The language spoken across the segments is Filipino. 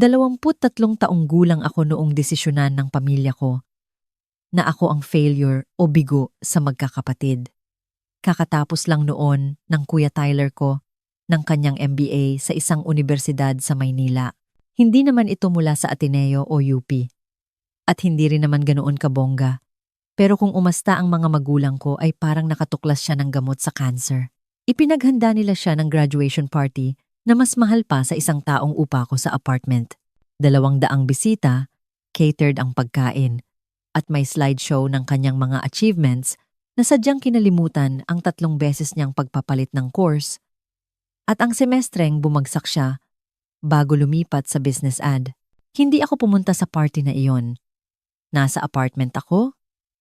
23 taong gulang ako noong desisyonan ng pamilya ko na ako ang failure o bigo sa magkakapatid. Kakatapos lang noon ng Kuya Tyler ko ng kanyang MBA sa isang universidad sa Maynila. Hindi naman ito mula sa Ateneo o UP. At hindi rin naman ganoon kabongga. Pero kung umasta ang mga magulang ko ay parang nakatuklas siya ng gamot sa cancer. Ipinaghanda nila siya ng graduation party na mas mahal pa sa isang taong upa ko sa apartment. 200 bisita, catered ang pagkain, at may slideshow ng kanyang mga achievements na sadyang kinalimutan ang 3 beses niyang pagpapalit ng course at ang semestreng bumagsak siya bago lumipat sa business ad. Hindi ako pumunta sa party na iyon. Nasa apartment ako,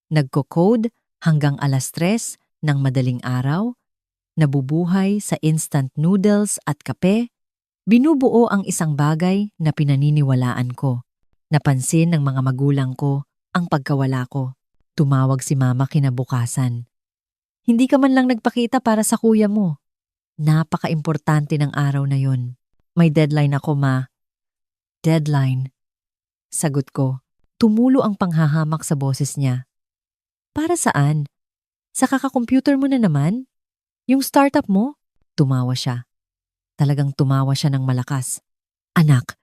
nagko-code hanggang 3:00 ng madaling araw, nabubuhay sa instant noodles at kape, binubuo ang isang bagay na pinaniniwalaan ko. Napansin ng mga magulang ko ang pagkawala ko. Tumawag si mama kinabukasan. Hindi ka man lang nagpakita para sa kuya mo. Napaka-importante ng araw na yon. May deadline ako, ma. Deadline. Sagot ko. Tumulo ang panghahamak sa boses niya. Para saan? Sa kaka-computer mo na naman? Yung startup mo? Tumawa siya. Talagang tumawa siya ng malakas. Anak,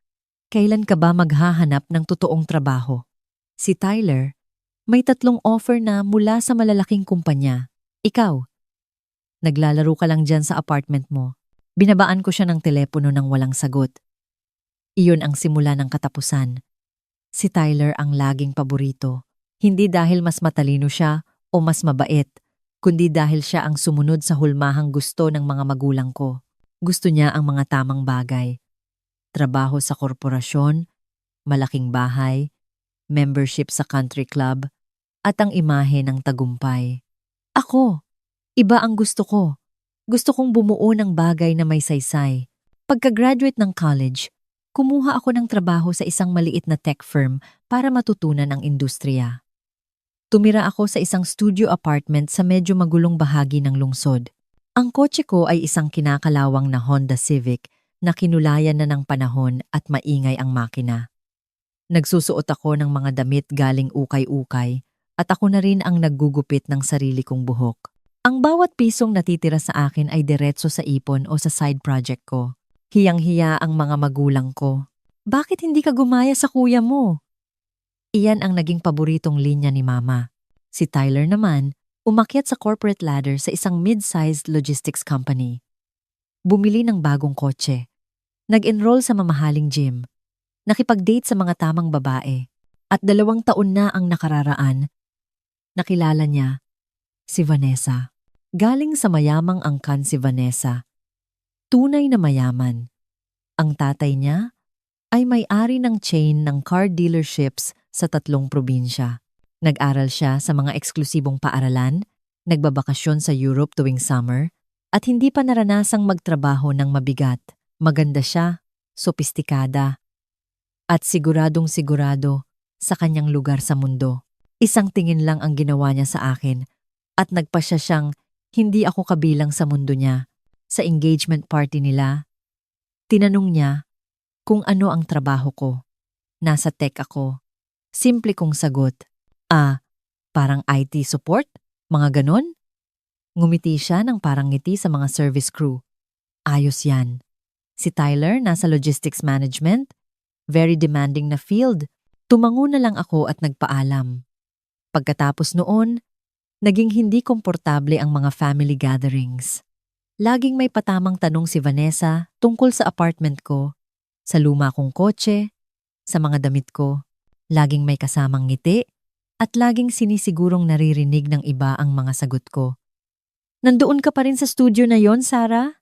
kailan ka ba maghahanap ng totoong trabaho? Si Tyler, may 3 offer na mula sa malalaking kumpanya. Ikaw, naglalaro ka lang dyan sa apartment mo. Binabaan ko siya ng telepono nang walang sagot. Iyon ang simula ng katapusan. Si Tyler ang laging paborito. Hindi dahil mas matalino siya o mas mabait, kundi dahil siya ang sumunod sa hulmahang gusto ng mga magulang ko. Gusto niya ang mga tamang bagay. Trabaho sa korporasyon, malaking bahay, membership sa country club, at ang imahe ng tagumpay. Ako, iba ang gusto ko. Gusto kong bumuo ng bagay na may saysay. Pagka-graduate ng college, kumuha ako ng trabaho sa isang maliit na tech firm para matutunan ang industriya. Tumira ako sa isang studio apartment sa medyo magulong bahagi ng lungsod. Ang kotse ko ay isang kinakalawang na Honda Civic na kinulayan na ng panahon at maingay ang makina. Nagsusuot ako ng mga damit galing ukay-ukay at ako na rin ang naggugupit ng sarili kong buhok. Ang bawat pisong natitira sa akin ay diretso sa ipon o sa side project ko. Hiyang-hiya ang mga magulang ko. Bakit hindi ka gumaya sa kuya mo? Iyan ang naging paboritong linya ni mama. Si Tyler naman, umakyat sa corporate ladder sa isang mid-sized logistics company. Bumili ng bagong kotse. Nag-enroll sa mamahaling gym. Nakipag-date sa mga tamang babae. At 2 taon na ang nakararaan. Nakilala niya si Vanessa. Galing sa mayamang angkan si Vanessa. Tunay na mayaman. Ang tatay niya ay may-ari ng chain ng car dealerships sa 3 probinsya. Nag-aral siya sa mga eksklusibong paaralan, nagbabakasyon sa Europe tuwing summer, at hindi pa naranasang magtrabaho ng mabigat. Maganda siya, sopistikada, at siguradong sigurado sa kanyang lugar sa mundo. Isang tingin lang ang ginawa niya sa akin at nagpasya siyang hindi ako kabilang sa mundo niya. Sa engagement party nila, tinanong niya kung ano ang trabaho ko. Nasa tech ako. Simple kong sagot. Parang IT support? Mga ganon? Ngumiti siya ng parang ngiti sa mga service crew. Ayos yan. Si Tyler nasa logistics management. Very demanding na field. Tumango na lang ako at nagpaalam. Pagkatapos noon, naging hindi komportable ang mga family gatherings. Laging may patamang tanong si Vanessa tungkol sa apartment ko, sa luma kong kotse, sa mga damit ko. Laging may kasamang ngiti at laging sinisigurong naririnig ng iba ang mga sagot ko. Nandoon ka pa rin sa studio na yon, Sarah?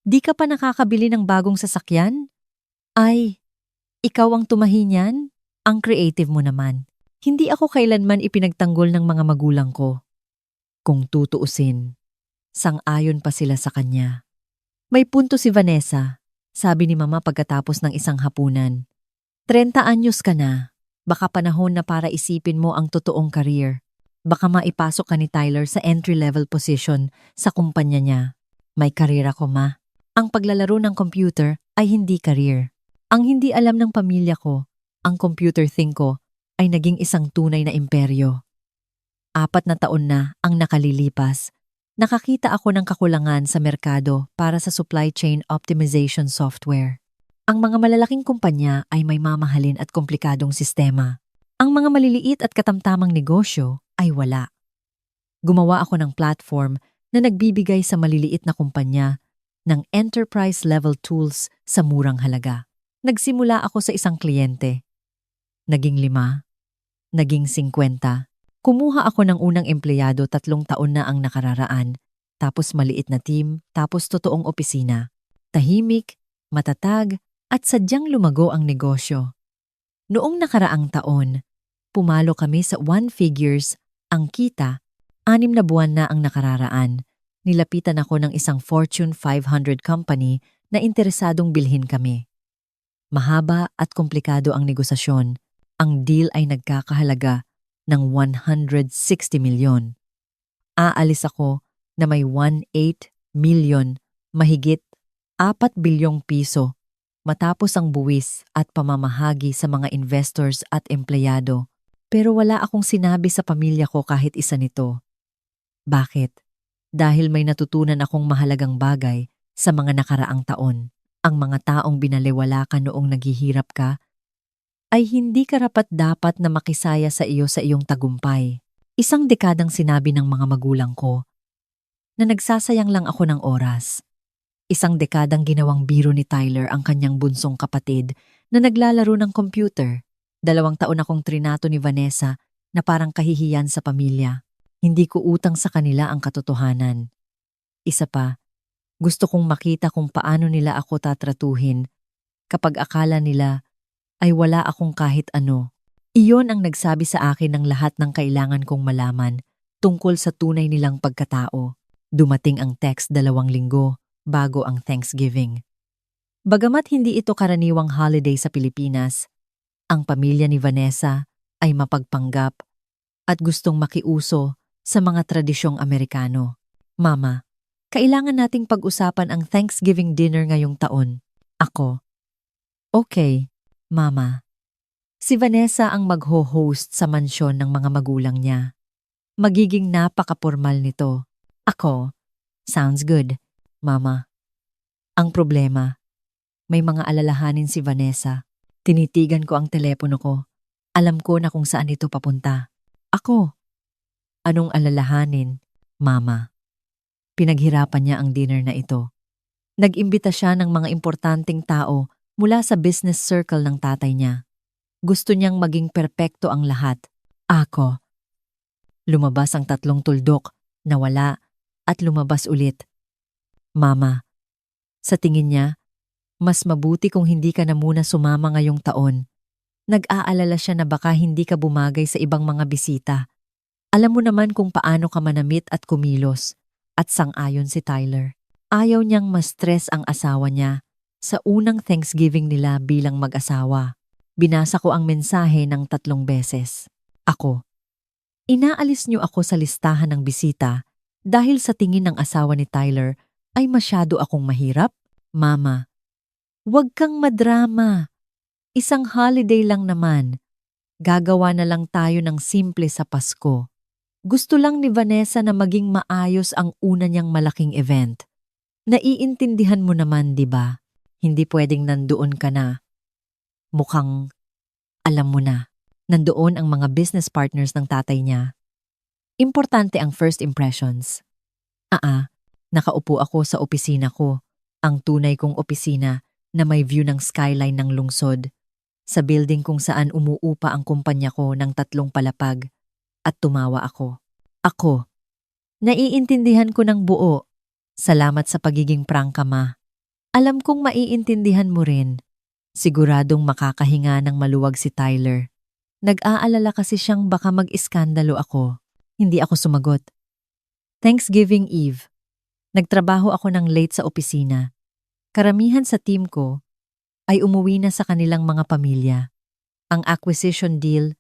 Di ka pa nakakabili ng bagong sasakyan? Ay, ikaw ang tumahi niyan? Ang creative mo naman. Hindi ako kailanman ipinagtanggol ng mga magulang ko. Kung tutuusin, sang-ayon pa sila sa kanya. May punto si Vanessa, sabi ni mama pagkatapos ng isang hapunan. 30 anyos ka na, baka panahon na para isipin mo ang totoong career. Baka maipasok ka ni Tyler sa entry-level position sa kumpanya niya. May career ako, ma. Ang paglalaro ng computer ay hindi career. Ang hindi alam ng pamilya ko, ang computer thing ko ay naging isang tunay na imperyo. 4 na taon na ang nakalilipas. Nakakita ako ng kakulangan sa merkado para sa supply chain optimization software. Ang mga malalaking kumpanya ay may mamahalin at komplikadong sistema. Ang mga maliliit at katamtamang negosyo ay wala. Gumawa ako ng platform na nagbibigay sa maliliit na kumpanya ng enterprise-level tools sa murang halaga. Nagsimula ako sa isang kliyente. Naging 5, naging 50. Kumuha ako ng unang empleyado 3 taon na ang nakararaan, tapos maliit na team, tapos totoong opisina. Tahimik, matatag, at sadyang lumago ang negosyo. Noong nakaraang taon, pumalo kami sa 1 figures, ang kita, 6 na buwan na ang nakararaan. Nilapitan ako ng isang Fortune 500 company na interesadong bilhin kami. Mahaba at komplikado ang negosasyon. Ang deal ay nagkakahalaga ng 160 milyon. Aalis ako na may 18 milyon, mahigit 4 bilyong piso, matapos ang buwis at pamamahagi sa mga investors at empleyado. Pero wala akong sinabi sa pamilya ko kahit isa nito. Bakit? Dahil may natutunan akong mahalagang bagay sa mga nakaraang taon. Ang mga taong binaliwala ka noong naghihirap ka ay hindi karapat-dapat na makisaya sa iyo sa iyong tagumpay. Isang dekadang sinabi ng mga magulang ko na nagsasayang lang ako ng oras. Isang dekadang ginawang biro ni Tyler ang kanyang bunsong kapatid na naglalaro ng computer. 2 taon akong trinato ni Vanessa na parang kahihiyan sa pamilya. Hindi ko utang sa kanila ang katotohanan. Isa pa, gusto kong makita kung paano nila ako tatratuhin kapag akala nila ay wala akong kahit ano. Iyon ang nagsabi sa akin ng lahat ng kailangan kong malaman tungkol sa tunay nilang pagkatao. Dumating ang text 2 linggo bago ang Thanksgiving. Bagamat hindi ito karaniwang holiday sa Pilipinas, ang pamilya ni Vanessa ay mapagpanggap at gustong makiuso sa mga tradisyong Amerikano. Mama, kailangan nating pag-usapan ang Thanksgiving dinner ngayong taon. Ako. Okay, Mama. Si Vanessa ang magho-host sa mansyon ng mga magulang niya. Magiging napaka-pormal nito. Ako. Sounds good, Mama. Ang problema, may mga alalahanin si Vanessa. Tinitigan ko ang telepono ko. Alam ko na kung saan ito papunta. Ako. Anong alalahanin, Mama? Pinaghirapan niya ang dinner na ito. Nag-imbita siya ng mga importanteng tao mula sa business circle ng tatay niya. Gusto niyang maging perpekto ang lahat. Ako. Lumabas ang 3 tuldok, nawala, at lumabas ulit. Mama, sa tingin niya, mas mabuti kung hindi ka na muna sumama ngayong taon. Nag-aalala siya na baka hindi ka bumagay sa ibang mga bisita. Alam mo naman kung paano ka manamit at kumilos. At sang-ayon si Tyler. Ayaw niyang ma-stress ang asawa niya sa unang Thanksgiving nila bilang mag-asawa. Binasa ko ang mensahe ng 3 beses. Ako. Inaalis niyo ako sa listahan ng bisita dahil sa tingin ng asawa ni Tyler ay masyado akong mahirap? Mama, huwag kang madrama. Isang holiday lang naman. Gagawa na lang tayo ng simple sa Pasko. Gusto lang ni Vanessa na maging maayos ang una niyang malaking event. Naiintindihan mo naman, di ba? Hindi pwedeng nandoon ka na. Mukhang alam mo na. Nandoon ang mga business partners ng tatay niya. Importante ang first impressions. Nakaupo ako sa opisina ko. Ang tunay kong opisina na may view ng skyline ng lungsod. Sa building kung saan umuupa ang kumpanya ko ng 3 palapag. At tumawa ako. Ako. Naiintindihan ko ng buo. Salamat sa pagiging prangka, Ma. Alam kong maiintindihan mo rin. Siguradong makakahinga ng maluwag si Tyler. Nag-aalala kasi siyang baka mag-iskandalo ako. Hindi ako sumagot. Thanksgiving Eve. Nagtrabaho ako ng late sa opisina. Karamihan sa team ko ay umuwi na sa kanilang mga pamilya. Ang acquisition deal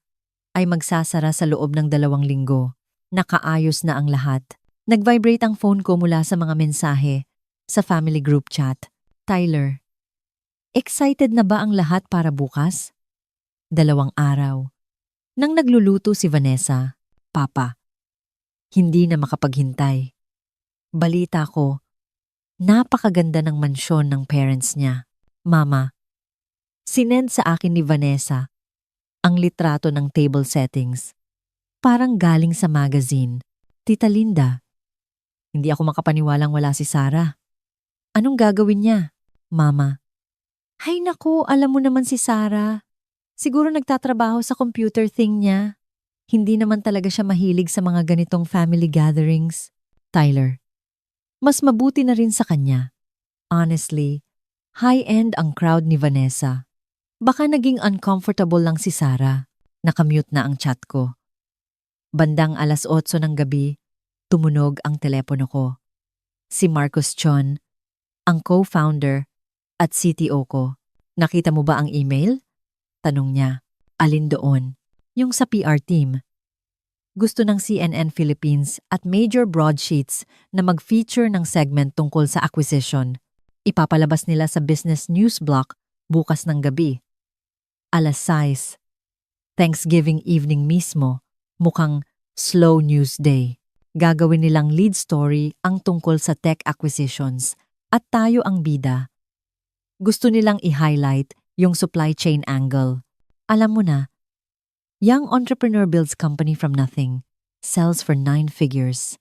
ay magsasara sa loob ng 2 linggo. Nakaayos na ang lahat. Nag-vibrate ang phone ko mula sa mga mensahe sa family group chat. Tyler, Excited na ba ang lahat para bukas? 2 araw. Nang nagluluto si Vanessa, Papa, hindi na makapaghintay. Balita ko, napakaganda ng mansyon ng parents niya. Mama, sinend sa akin ni Vanessa ang litrato ng table settings. Parang galing sa magazine. Tita Linda, hindi ako makapaniwalang wala si Sarah. Anong gagawin niya? Mama, hay naku, alam mo naman si Sarah. Siguro nagtatrabaho sa computer thing niya. Hindi naman talaga siya mahilig sa mga ganitong family gatherings. Tyler, mas mabuti na rin sa kanya. Honestly, high-end ang crowd ni Vanessa. Baka naging uncomfortable lang si Sarah. Nakamute na ang chat ko. Bandang 8:00 ng gabi, tumunog ang telepono ko. Si Marcus Chon, ang co-founder at CTO ko. Nakita mo ba ang email? Tanong niya. Alin doon? Yung sa PR team. Gusto ng CNN Philippines at major broadsheets na mag-feature ng segment tungkol sa acquisition. Ipapalabas nila sa business news block bukas ng gabi. 6:00. Thanksgiving evening mismo, mukhang slow news day. Gagawin nilang lead story ang tungkol sa tech acquisitions at tayo ang bida. Gusto nilang i-highlight yung supply chain angle. Alam mo na, young entrepreneur builds company from nothing, sells for 9 figures.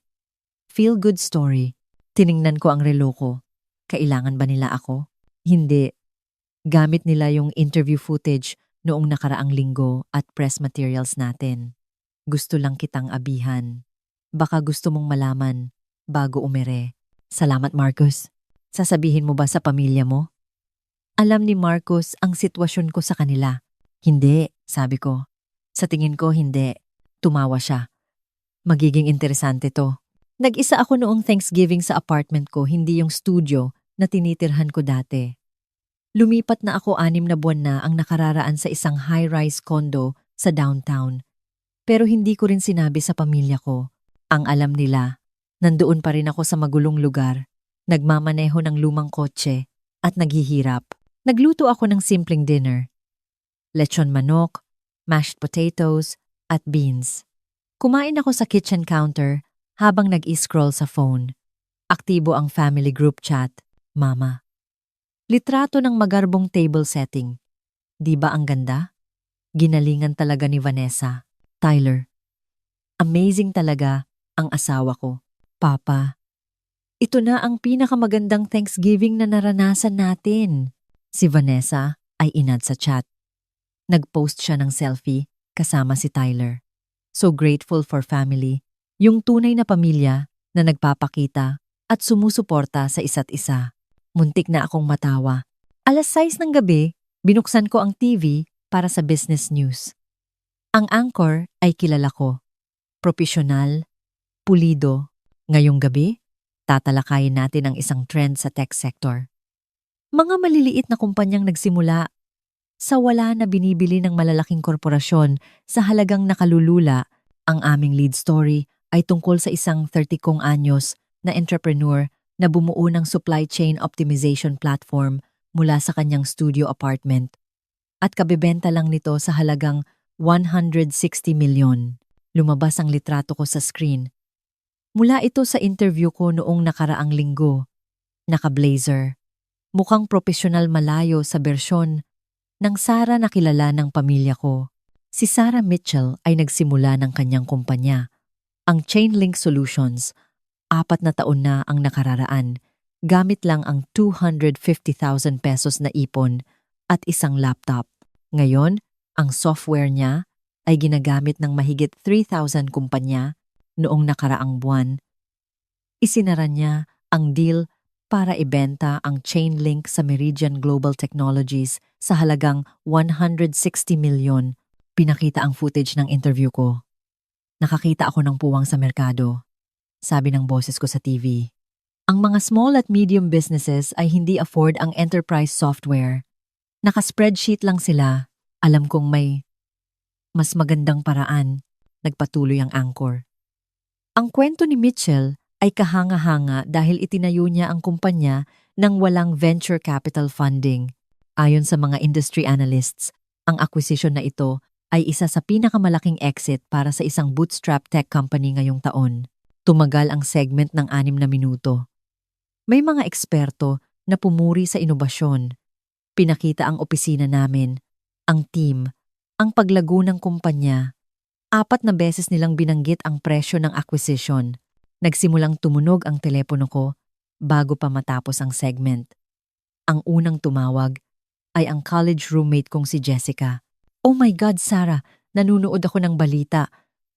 Feel good story. Tiningnan ko ang relo ko. Kailangan ba nila ako? Hindi. Gamit nila yung interview footage noong nakaraang linggo at press materials natin. Gusto lang kitang abihan. Baka gusto mong malaman bago umere. Salamat, Marcus. Sasabihin mo ba sa pamilya mo? Alam ni Marcus ang sitwasyon ko sa kanila. Hindi, sabi ko. Sa tingin ko, hindi. Tumawa siya. Magiging interesante to. Nag-isa ako noong Thanksgiving sa apartment ko, hindi yung studio na tinitirhan ko dati. Lumipat na ako 6 na buwan na ang nakararaan sa isang high-rise condo sa downtown. Pero hindi ko rin sinabi sa pamilya ko. Ang alam nila, nandoon pa rin ako sa magulong lugar, nagmamaneho ng lumang kotse at naghihirap. Nagluto ako ng simpleng dinner. Lechon manok, mashed potatoes, at beans. Kumain ako sa kitchen counter habang nag-i-scroll sa phone. Aktibo ang family group chat, Mama. Litrato ng magarbong table setting. Di ba ang ganda? Ginalingan talaga ni Vanessa. Tyler, amazing talaga ang asawa ko. Papa, ito na ang pinakamagandang Thanksgiving na naranasan natin. Si Vanessa ay inad sa chat. Nag-post siya ng selfie kasama si Tyler. So grateful for family, yung tunay na pamilya na nagpapakita at sumusuporta sa isa't isa. Muntik na akong matawa. 6:00 ng gabi, binuksan ko ang TV para sa business news. Ang anchor ay kilala ko. Propesyonal, pulido. Ngayong gabi, tatalakayin natin ang isang trend sa tech sector. Mga maliliit na kumpanyang nagsimula sa wala na binibili ng malalaking korporasyon sa halagang nakalulula. Ang aming lead story ay tungkol sa isang 30 anyos na entrepreneur na bumuo ng supply chain optimization platform mula sa kanyang studio apartment. At kabebenta lang nito sa halagang 160 milyon. Lumabas ang litrato ko sa screen. Mula ito sa interview ko noong nakaraang linggo. Naka-blazer. Mukhang profesional malayo sa bersyon ng Sarah na kilala ng pamilya ko. Si Sarah Mitchell ay nagsimula ng kanyang kumpanya, ang Chainlink Solutions. 4 na taon na ang nakararaan, gamit lang ang 250,000 pesos na ipon at isang laptop. Ngayon, ang software niya ay ginagamit ng mahigit 3,000 kumpanya noong nakaraang buwan. Isinara niya ang deal para ibenta ang Chainlink sa Meridian Global Technologies sa halagang 160 milyon. Pinakita ang footage ng interview ko. Nakakita ako ng puwang sa merkado. Sabi ng boses ko sa TV. Ang mga small at medium businesses ay hindi afford ang enterprise software. Naka-spreadsheet lang sila. Alam kong may mas magandang paraan. Nagpatuloy ang anchor. Ang kwento ni Mitchell ay kahanga-hanga dahil itinayo niya ang kumpanya nang walang venture capital funding. Ayon sa mga industry analysts, ang acquisition na ito ay isa sa pinakamalaking exit para sa isang bootstrap tech company ngayong taon. Tumagal ang segment ng 6 na minuto. May mga eksperto na pumuri sa inobasyon. Pinakita ang opisina namin, ang team, ang paglago ng kumpanya. 4 na beses nilang binanggit ang presyo ng acquisition. Nagsimulang tumunog ang telepono ko bago pa matapos ang segment. Ang unang tumawag ay ang college roommate kong si Jessica. "Oh my God, Sarah, nanunood ako ng balita.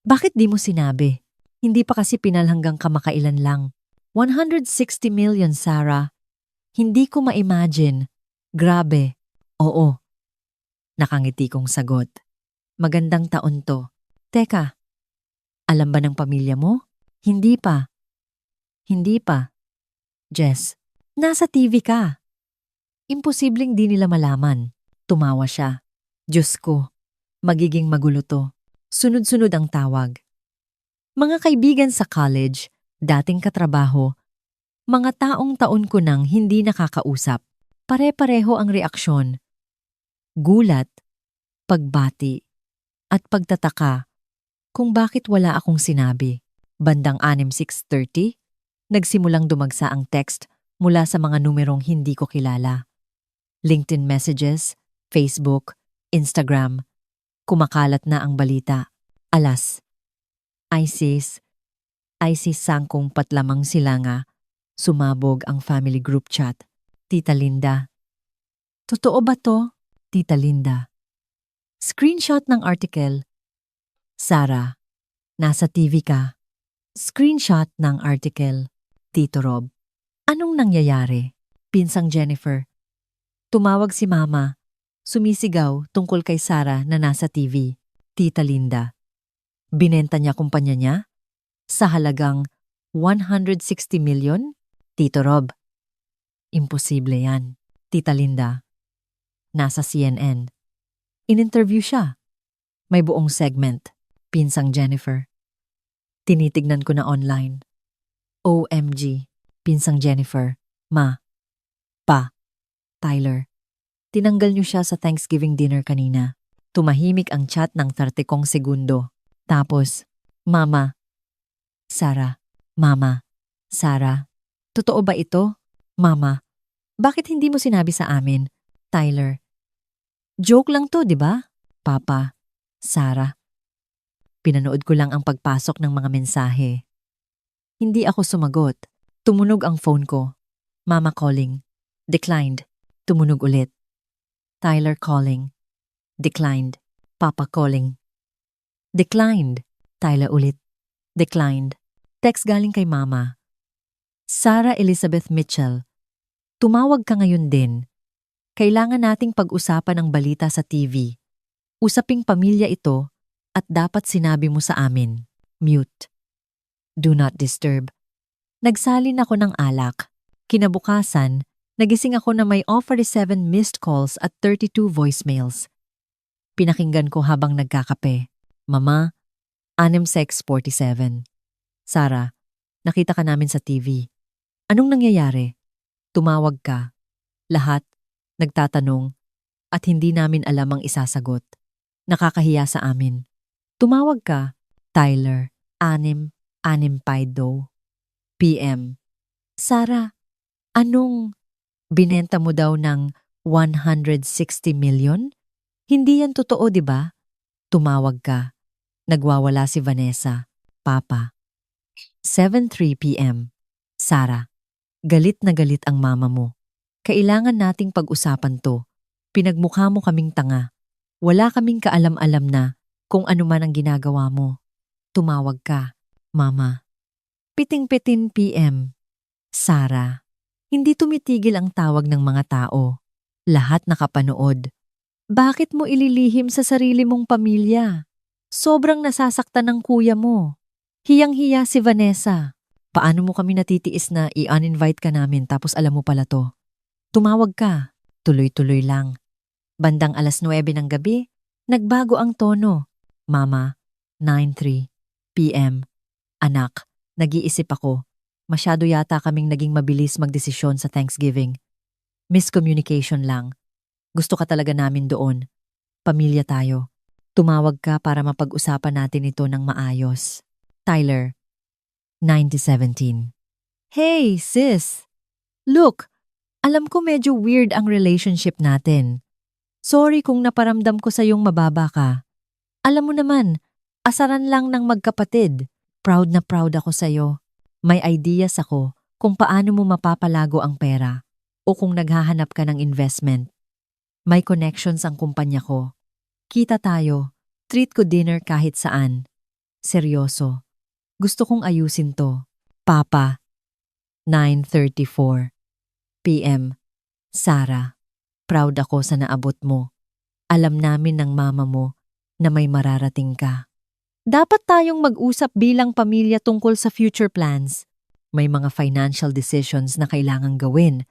Bakit di mo sinabi?" Hindi pa kasi pinal hanggang kamakailan lang. 160 million, Sarah. Hindi ko ma-imagine. Grabe. Oo. Nakangiti kong sagot. Magandang taon to. Teka, alam ba ng pamilya mo? Hindi pa. Hindi pa. Jess, nasa TV ka. Imposibleng di nila malaman. Tumawa siya. Diyos ko, magiging magulo to. Sunod-sunod ang tawag. Mga kaibigan sa college, dating katrabaho, mga taong taon ko nang hindi nakakausap. Pare-pareho ang reaksyon. Gulat, pagbati, at pagtataka kung bakit wala akong sinabi. Bandang 6:30, nagsimulang dumagsa ang text mula sa mga numerong hindi ko kilala. LinkedIn messages, Facebook, Instagram. Kumakalat na ang balita. Alas. ISIS sangkong patlamang sila nga. Sumabog ang family group chat. Tita Linda. Totoo ba to? Tita Linda. Screenshot ng article. Sarah, nasa TV ka. Screenshot ng article. Tito Rob. Anong nangyayari? Pinsang Jennifer. Tumawag si Mama. Sumisigaw tungkol kay Sarah na nasa TV. Tita Linda. Binenta niya kumpanya niya? Sa halagang 160 million? Tito Rob. Imposible yan. Tita Linda. Nasa CNN. In-interview siya. May buong segment. Pinsang Jennifer. Tinitignan ko na online. OMG. Pinsang Jennifer. Ma. Pa. Tyler. Tinanggal niyo siya sa Thanksgiving dinner kanina. Tumahimik ang chat ng 30 segundo. Tapos, Mama. Sarah. Mama. Sarah. Totoo ba ito? Mama. Bakit hindi mo sinabi sa amin? Tyler. Joke lang to, di ba? Papa. Sarah. Pinanood ko lang ang pagpasok ng mga mensahe. Hindi ako sumagot. Tumunog ang phone ko. Mama calling. Declined. Tumunog ulit. Tyler calling. Declined. Papa calling. Declined. Tyler ulit. Declined. Text galing kay Mama. Sarah Elizabeth Mitchell. Tumawag ka ngayon din. Kailangan nating pag-usapan ang balita sa TV. Usaping pamilya ito at dapat sinabi mo sa amin. Mute. Do not disturb. Nagsalin ako ng alak. Kinabukasan, nagising ako na may 47 missed calls at 32 voicemails. Pinakinggan ko habang nagkakape. Mama, 6:47. Sarah, nakita ka namin sa TV. Anong nangyayari? Tumawag ka. Lahat, nagtatanong, at hindi namin alam ang isasagot. Nakakahiya sa amin. Tumawag ka. Tyler, 6:05 PM. Sarah, anong binenta mo daw ng 160 million? Hindi yan totoo, di ba? Tumawag ka. Nagwawala si Vanessa. Papa. 7:03 PM. Sarah, galit na galit ang mama mo. Kailangan nating pag-usapan to. Pinagmukha mo kaming tanga. Wala kaming kaalam-alam na kung ano man ang ginagawa mo. Tumawag ka. Mama. 7:00 PM. Sarah, hindi tumitigil ang tawag ng mga tao. Lahat nakapanood. Bakit mo ililihim sa sarili mong pamilya? Sobrang nasasaktan ng kuya mo. Hiyang-hiya si Vanessa. Paano mo kami natitiis na i-uninvite ka namin tapos alam mo pala to? Tumawag ka. Tuloy-tuloy lang. Bandang 9:00 ng gabi, nagbago ang tono. Mama, 9:03 PM. Anak, nag-iisip ako. Masyado yata kaming naging mabilis magdesisyon sa Thanksgiving. Miscommunication lang. Gusto ka talaga namin doon. Pamilya tayo. Tumawag ka para mapag-usapan natin ito ng maayos. Tyler, 9-17. Hey, sis! Look, alam ko medyo weird ang relationship natin. Sorry kung naparamdam ko sa iyong mababa ka. Alam mo naman, asaran lang ng magkapatid. Proud na proud ako sa iyo. May ideas ako kung paano mo mapapalago ang pera o kung naghahanap ka ng investment. May connections ang kumpanya ko. Kita tayo. Treat ko dinner kahit saan. Seryoso. Gusto kong ayusin to. Papa. 9:34 p.m. Sarah. Proud ako sa naabot mo. Alam namin ng mama mo na may mararating ka. Dapat tayong mag-usap bilang pamilya tungkol sa future plans. May mga financial decisions na kailangang gawin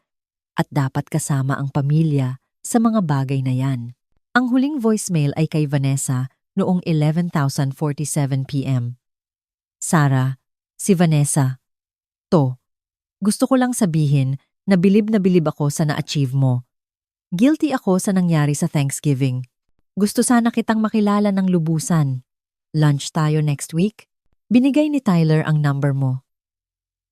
at dapat kasama ang pamilya sa mga bagay na yan. Ang huling voicemail ay kay Vanessa noong 11:47 p.m. Sarah, si Vanessa. To, gusto ko lang sabihin na bilib ako sa na-achieve mo. Guilty ako sa nangyari sa Thanksgiving. Gusto sana kitang makilala ng lubusan. Lunch tayo next week? Binigay ni Tyler ang number mo.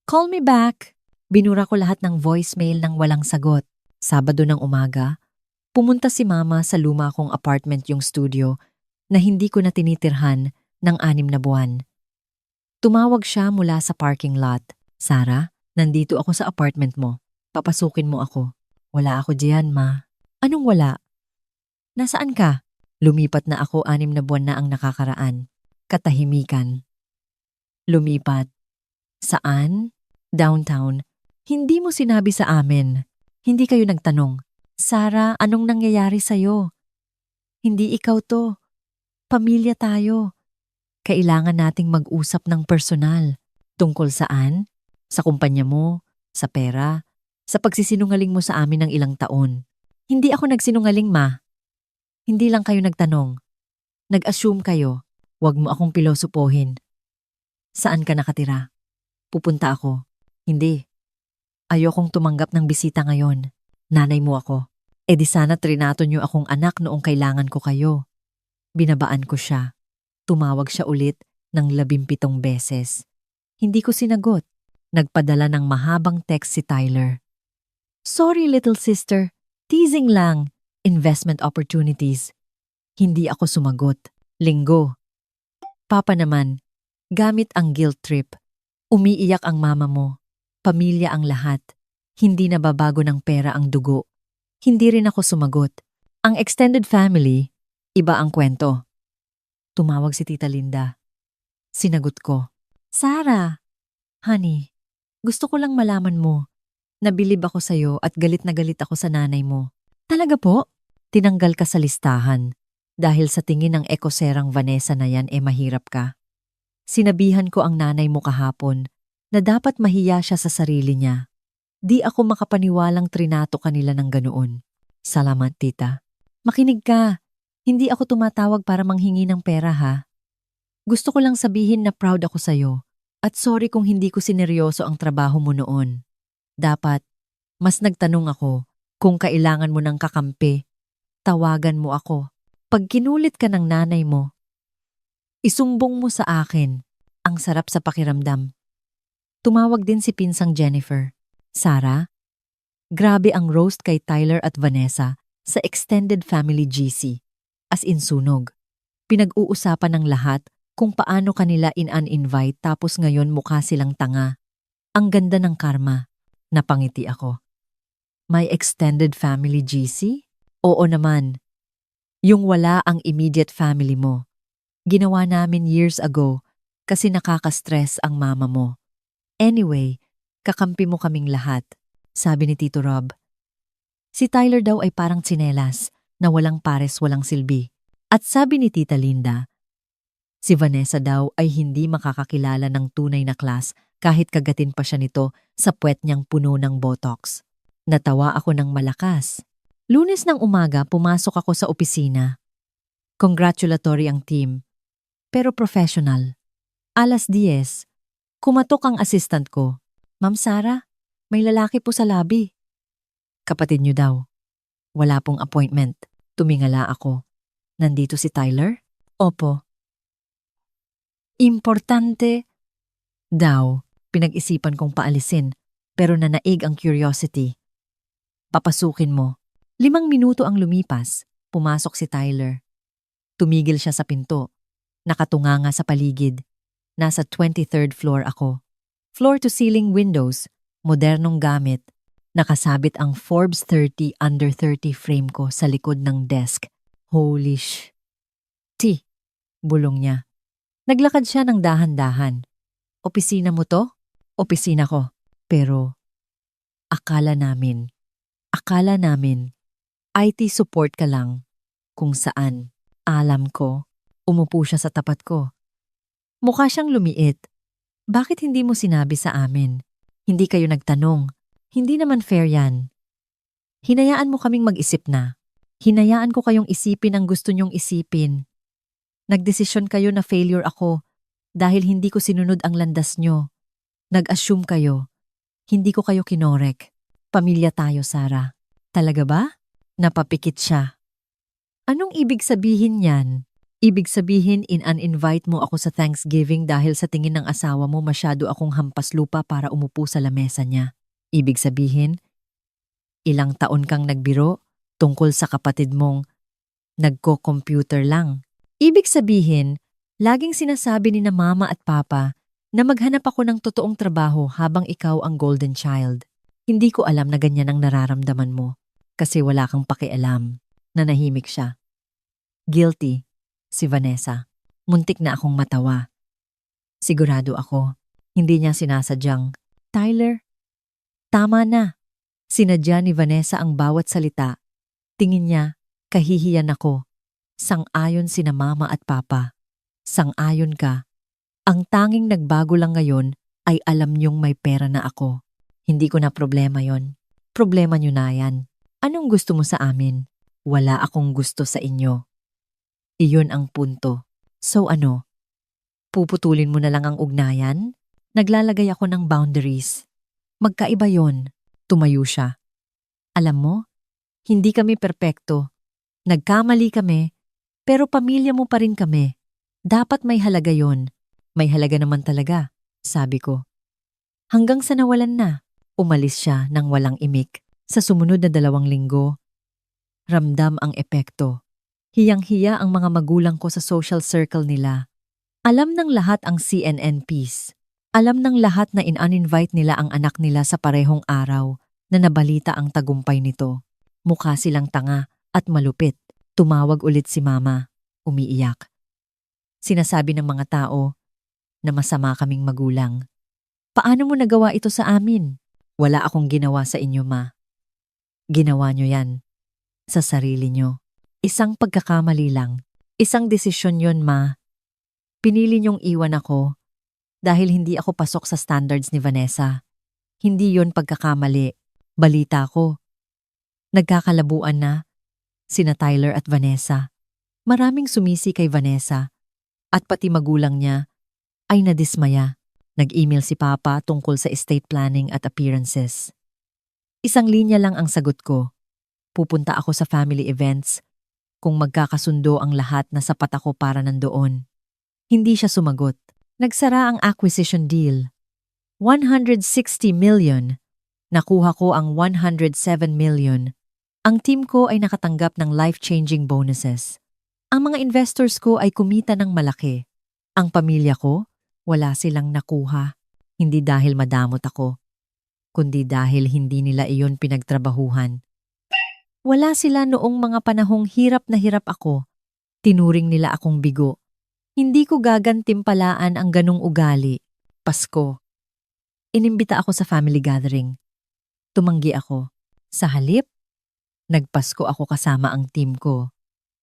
Call me back. Binura ko lahat ng voicemail nang walang sagot. Sabado ng umaga, pumunta si Mama sa luma kong apartment yung studio na hindi ko na tinitirhan ng 6 na buwan. Tumawag siya mula sa parking lot. Sarah, nandito ako sa apartment mo. Papasukin mo ako. Wala ako diyan, Ma. Anong wala? Nasaan ka? Lumipat na ako 6 na buwan na ang nakakaraan. Katahimikan. Lumipat. Saan? Downtown. Hindi mo sinabi sa amin. Hindi kayo nagtanong. Sarah, anong nangyayari sa'yo? Hindi ikaw to. Pamilya tayo. Kailangan nating mag-usap ng personal. Tungkol saan? Sa kumpanya mo? Sa pera? Sa pagsisinungaling mo sa amin ng ilang taon? Hindi ako nagsinungaling, Ma. Hindi lang kayo nagtanong. Nag-assume kayo. Huwag mo akong pilosopohin. Saan ka nakatira? Pupunta ako. Hindi. Ayokong tumanggap ng bisita ngayon. Nanay mo ako. E di sana trinato niyo akong anak noong kailangan ko kayo. Binabaan ko siya. Tumawag siya ulit ng 17 beses. Hindi ko sinagot. Nagpadala ng mahabang text si Tyler. Sorry, little sister. Teasing lang. Investment opportunities. Hindi ako sumagot. Linggo. Papa naman, gamit ang guilt trip. Umiiyak ang mama mo. Pamilya ang lahat. Hindi nababago ng pera ang dugo. Hindi rin ako sumagot. Ang extended family, iba ang kwento. Tumawag si Tita Linda. Sinagot ko. Sarah, honey, gusto ko lang malaman mo. Nabilib ako sa'yo at galit na galit ako sa nanay mo. Talaga po? Tinanggal ka sa listahan. Dahil sa tingin ng ekoserang Vanessa na yan mahirap ka. Sinabihan ko ang nanay mo kahapon na dapat mahiya siya sa sarili niya. Di ako makapaniwalang trinato kanila ng ganoon. Salamat, tita. Makinig ka. Hindi ako tumatawag para manghingi ng pera, ha? Gusto ko lang sabihin na proud ako sa'yo at sorry kung hindi ko sineryoso ang trabaho mo noon. Dapat, mas nagtanong ako kung kailangan mo ng kakampi. Tawagan mo ako. Pag kinulit ka ng nanay mo, isumbong mo sa akin. Ang sarap sa pakiramdam. Tumawag din si pinsang Jennifer. Sarah, grabe ang roast kay Tyler at Vanessa sa extended family GC. As in sunog. Pinag-uusapan ng lahat kung paano kanila in-uninvite tapos ngayon mukha silang tanga. Ang ganda ng karma. Napangiti ako. May extended family GC? Oo naman. Yung wala ang immediate family mo. Ginawa namin years ago kasi nakaka-stress ang mama mo. Anyway, kakampi mo kaming lahat, sabi ni Tito Rob. Si Tyler daw ay parang tsinelas na walang pares walang silbi. At sabi ni Tita Linda, si Vanessa daw ay hindi makakakilala ng tunay na class kahit kagatin pa siya nito sa puwet niyang puno ng botox. Natawa ako ng malakas. Lunes ng umaga pumasok ako sa opisina. Congratulatory ang team, pero professional. 10:00, kumatok ang assistant ko. Ma'am Sarah, may lalaki po sa lobby. Kapatid niyo daw. Wala pong appointment. Tumingala ako. Nandito si Tyler? Opo. Importante daw. Pinag-isipan kong paalisin, pero nanaig ang curiosity. Papasukin mo. 5 minuto ang lumipas. Pumasok si Tyler. Tumigil siya sa pinto. Nakatunganga sa paligid. Nasa 23rd floor ako. Floor-to-ceiling windows, modernong gamit. Nakasabit ang Forbes 30 under 30 frame ko sa likod ng desk. Holy sh... Ti, bulong niya. Naglakad siya ng dahan-dahan. Opisina mo to? Opisina ko. Pero, akala namin, IT support ka lang. Kung saan, alam ko, umupo siya sa tapat ko. Mukha siyang lumiit. Bakit hindi mo sinabi sa amin? Hindi kayo nagtanong. Hindi naman fair yan. Hinayaan mo kaming mag-isip na. Hinayaan ko kayong isipin ang gusto nyong isipin. Nagdesisyon kayo na failure ako dahil hindi ko sinunod ang landas nyo. Nag-assume kayo. Hindi ko kayo kinorek. Pamilya tayo, Sarah. Talaga ba? Napapikit siya. Anong ibig sabihin yan? Ibig sabihin in-uninvite mo ako sa Thanksgiving dahil sa tingin ng asawa mo masyado akong hampas lupa para umupo sa lamesa niya. Ibig sabihin, ilang taon kang nagbiro tungkol sa kapatid mong nagko-computer lang. Ibig sabihin, laging sinasabi ni na mama at papa na maghanap ako ng totoong trabaho habang ikaw ang golden child. Hindi ko alam na ganyan ang nararamdaman mo kasi wala kang pakialam. Nanahimik siya. Guilty. Si Vanessa. Muntik na akong matawa. Sigurado ako, hindi niya sinasadyang, Tyler, tama na. Sinadya ni Vanessa ang bawat salita. Tingin niya, kahihiyan ako. Sang-ayon sina mama at papa. Sang-ayon ka. Ang tanging nagbago lang ngayon ay alam niyong may pera na ako. Hindi ko na problema yon. Problema niyo na yan. Anong gusto mo sa amin? Wala akong gusto sa inyo. Iyon ang punto. So ano? Puputulin mo na lang ang ugnayan? Naglalagay ako ng boundaries. Magkaiba yon. Tumayo siya. Alam mo, hindi kami perpekto. Nagkamali kami, pero pamilya mo pa rin kami. Dapat may halaga yon. May halaga naman talaga, sabi ko. Hanggang sa nawalan na, umalis siya ng walang imik. Sa sumunod na 2 linggo, ramdam ang epekto. Hiyang-hiya ang mga magulang ko sa social circle nila. Alam ng lahat ang CNNPs. Alam ng lahat na in-uninvite nila ang anak nila sa parehong araw na nabalita ang tagumpay nito. Mukha silang tanga at malupit. Tumawag ulit si mama. Umiiyak. Sinasabi ng mga tao na masama kaming magulang. Paano mo nagawa ito sa amin? Wala akong ginawa sa inyo, ma. Ginawa nyo yan. Sa sarili nyo. Isang pagkakamali lang. Isang desisyon yon, ma. Pinili niyong iwan ako dahil hindi ako pasok sa standards ni Vanessa. Hindi yon pagkakamali. Balita ko. Nagkakalabuan na sina Tyler at Vanessa. Maraming sumisi kay Vanessa at pati magulang niya ay nadismaya. Nag-email si Papa tungkol sa estate planning at appearances. Isang linya lang ang sagot ko. Pupunta ako sa family events kung magkakasundo ang lahat na sapat ako para nandoon. Hindi siya sumagot. Nagsara ang acquisition deal. 160 million. Nakuha ko ang 107 million. Ang team ko ay nakatanggap ng life-changing bonuses. Ang mga investors ko ay kumita ng malaki. Ang pamilya ko, wala silang nakuha. Hindi dahil madamot ako, kundi dahil hindi nila iyon pinagtrabahuhan. Wala sila noong mga panahong hirap na hirap ako. Tinuring nila akong bigo. Hindi ko gagantimpalaan ang ganong ugali. Pasko. Inimbita ako sa family gathering. Tumanggi ako. Sa halip, nagpasko ako kasama ang team ko.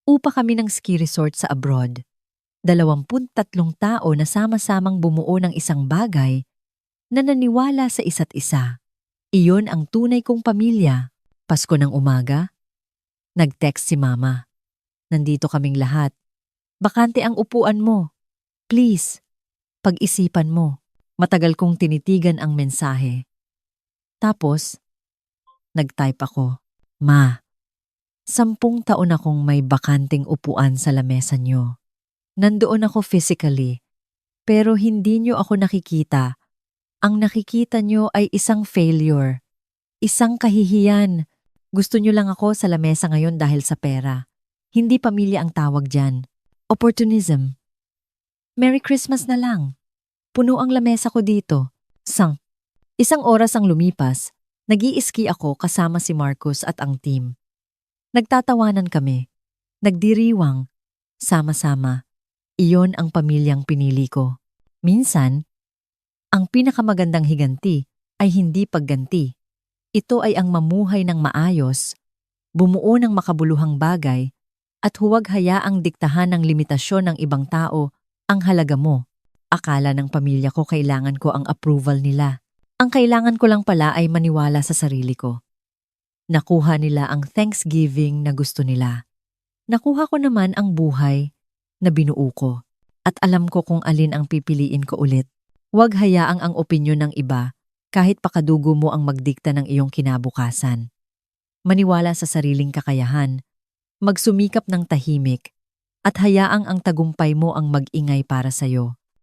Upa kami ng ski resort sa abroad. 23 tao na sama-samang bumuo ng isang bagay na naniwala sa isa't isa. Iyon ang tunay kong pamilya. Pasko ng umaga, nag-text si Mama. Nandito kaming lahat. Bakante ang upuan mo. Please, pag-isipan mo. Matagal kong tinitigan ang mensahe. Tapos, nag-type ako. Ma, 10 taon akong may bakanting upuan sa lamesa nyo. Nandoon ako physically, pero hindi nyo ako nakikita. Ang nakikita nyo ay isang failure, isang kahihiyan. Gusto nyo lang ako sa lamesa ngayon dahil sa pera. Hindi pamilya ang tawag dyan. Opportunism. Merry Christmas na lang. Puno ang lamesa ko dito. Isang oras ang lumipas, nag-i-ski ako kasama si Marcus at ang team. Nagtatawanan kami, nagdiriwang, sama-sama. Iyon ang pamilyang pinili ko. Minsan, ang pinakamagandang higanti ay hindi pagganti. Ito ay ang mamuhay ng maayos, bumuo ng makabuluhang bagay, at huwag hayaang diktahan ng limitasyon ng ibang tao ang halaga mo. Akala ng pamilya ko kailangan ko ang approval nila. Ang kailangan ko lang pala ay maniwala sa sarili ko. Nakuha nila ang Thanksgiving na gusto nila. Nakuha ko naman ang buhay na binuo ko. At alam ko kung alin ang pipiliin ko ulit. Huwag hayaang ang opinyon ng iba kahit pakadugo mo ang magdikta ng iyong kinabukasan. Maniwala sa sariling kakayahan, magsumikap ng tahimik, at hayaang ang tagumpay mo ang mag-ingay para sa'yo.